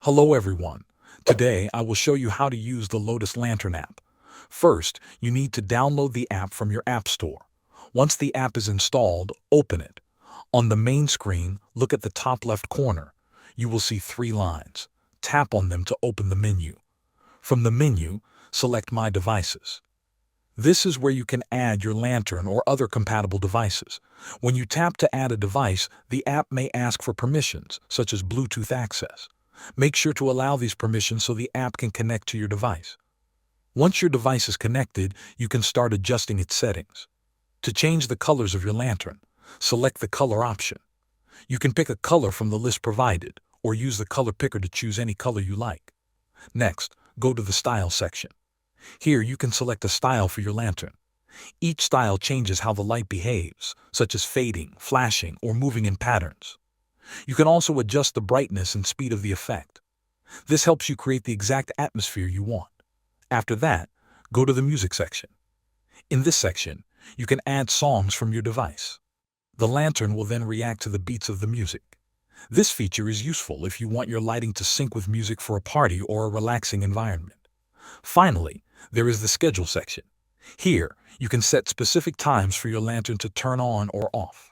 Hello everyone. Today I will show you how to use the Lotus Lantern app. First, you need to download the app from your app store. Once the app is installed, open it. On the main screen, look at the top left corner. You will see three lines. Tap on them to open the menu. From the menu, select My Devices. This is where you can add your lantern or other compatible devices. When you tap to add a device, the app may ask for permissions, such as Bluetooth access. Make sure to allow these permissions so the app can connect to your device. Once your device is connected, you can start adjusting its settings. To change the colors of your lantern, select the color option. You can pick a color from the list provided, or use the color picker to choose any color you like. Next, go to the Style section. Here you can select a style for your lantern. Each style changes how the light behaves, such as fading, flashing, or moving in patterns. You can also adjust the brightness and speed of the effect. This helps you create the exact atmosphere you want. After that, go to the Music section. In this section, you can add songs from your device. The lantern will then react to the beats of the music. This feature is useful if you want your lighting to sync with music for a party or a relaxing environment. Finally, there is the Schedule section. Here, you can set specific times for your lantern to turn on or off.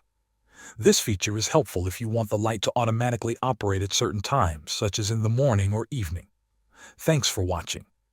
This feature is helpful if you want the light to automatically operate at certain times, such as in the morning or evening. Thanks for watching.